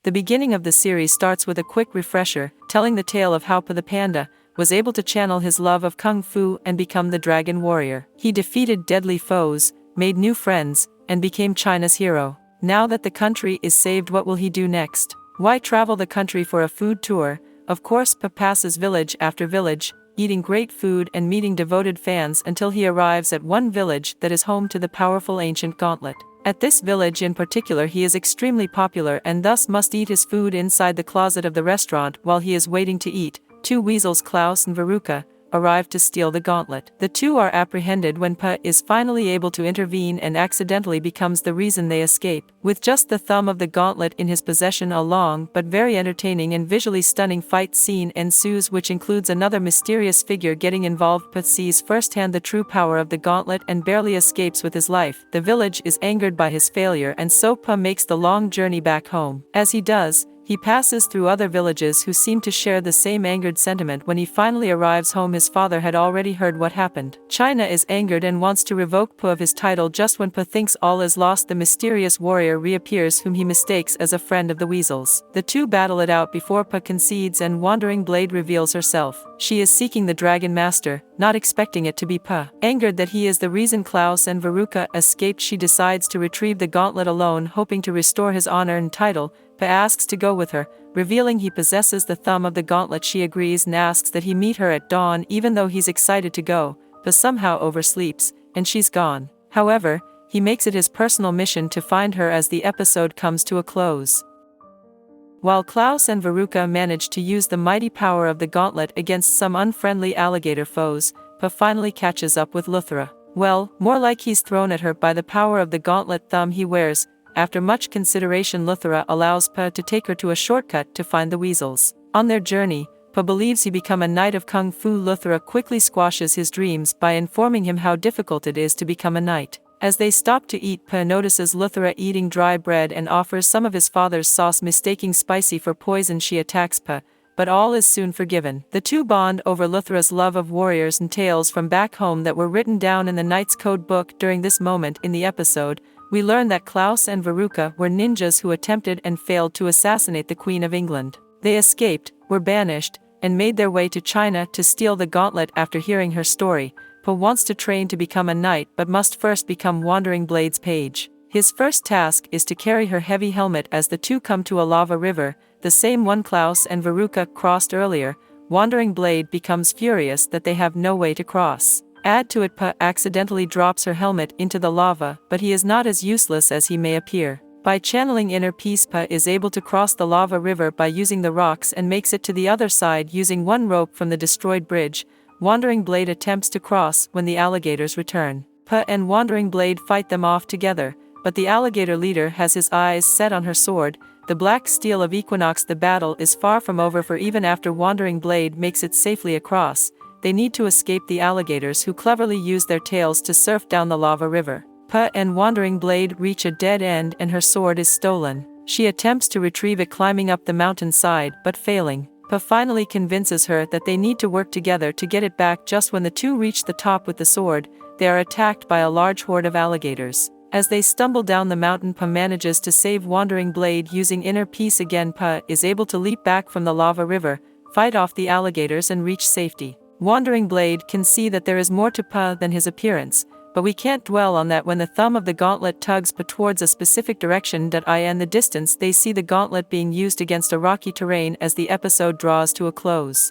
The beginning of the series starts with a quick refresher, telling the tale of how Pa the panda was able to channel his love of kung fu and become the dragon warrior. He defeated deadly foes, made new friends, and became China's hero. Now that the country is saved, what will he do next? Why travel the country for a food tour? Of course, Pa passes village after village, eating great food and meeting devoted fans until he arrives at one village that is home to the powerful ancient gauntlet. At this village in particular he is extremely popular and thus must eat his food inside the closet of the restaurant while he is waiting to eat. Two weasels, Klaus and Veruca, arrive to steal the gauntlet. The two are apprehended when Pa is finally able to intervene and accidentally becomes the reason they escape. With just the thumb of the gauntlet in his possession, a long but very entertaining and visually stunning fight scene ensues, which includes another mysterious figure getting involved. Pa sees firsthand the true power of the gauntlet and barely escapes with his life. The village is angered by his failure and so Pa makes the long journey back home. As he does, he passes through other villages who seem to share the same angered sentiment. When he finally arrives home, his father had already heard what happened. China is angered and wants to revoke Pa of his title. Just when Pa thinks all is lost, the mysterious warrior reappears whom he mistakes as a friend of the weasels. The two battle it out before Pa concedes and Wandering Blade reveals herself. She is seeking the Dragon Master, not expecting it to be Pa. Angered that he is the reason Klaus and Veruca escaped, she decides to retrieve the gauntlet alone, hoping to restore his honor and title. Pa asks to go with her, revealing he possesses the thumb of the gauntlet. She agrees and asks that he meet her at dawn. Even though he's excited to go, Pa somehow oversleeps, and she's gone. However, he makes it his personal mission to find her as the episode comes to a close. While Klaus and Veruca manage to use the mighty power of the gauntlet against some unfriendly alligator foes, Pa finally catches up with Luthra. Well, more like he's thrown at her by the power of the gauntlet thumb he wears. After much consideration, Luthra allows Pa to take her to a shortcut to find the weasels. On their journey, Pa believes he become a knight of kung fu. Luthra quickly squashes his dreams by informing him how difficult it is to become a knight. As they stop to eat, Pa notices Luthra eating dry bread and offers some of his father's sauce, mistaking spicy for poison. She attacks Pa, but all is soon forgiven. The two bond over Luthra's love of warriors and tales from back home that were written down in the Knight's Code book. During this moment in the episode, we learn that Klaus and Veruca were ninjas who attempted and failed to assassinate the Queen of England. They escaped, were banished, and made their way to China to steal the gauntlet. After hearing her story, Pa wants to train to become a knight but must first become Wandering Blade's page. His first task is to carry her heavy helmet as the two come to a lava river, the same one Klaus and Veruca crossed earlier. Wandering Blade becomes furious that they have no way to cross. Add to it, Pa accidentally drops her helmet into the lava, but he is not as useless as he may appear. By channeling inner peace, Pa is able to cross the lava river by using the rocks and makes it to the other side using one rope from the destroyed bridge. Wandering Blade attempts to cross when the alligators return. Pa and Wandering Blade fight them off together, but the alligator leader has his eyes set on her sword, the black steel of Equinox. The battle is far from over, for even after Wandering Blade makes it safely across, they need to escape the alligators, who cleverly use their tails to surf down the lava river. Pa and Wandering Blade reach a dead end and her sword is stolen. She attempts to retrieve it climbing up the mountainside, but failing. Pa finally convinces her that they need to work together to get it back. Just when the two reach the top with the sword, they are attacked by a large horde of alligators. As they stumble down the mountain, Pa manages to save Wandering Blade using inner peace again. Pa is able to leap back from the lava river, fight off the alligators and reach safety. Wandering Blade can see that there is more to Pa than his appearance, but we can't dwell on that. When the thumb of the gauntlet tugs Pa towards a specific direction, in the distance they see the gauntlet being used against a rocky terrain as the episode draws to a close.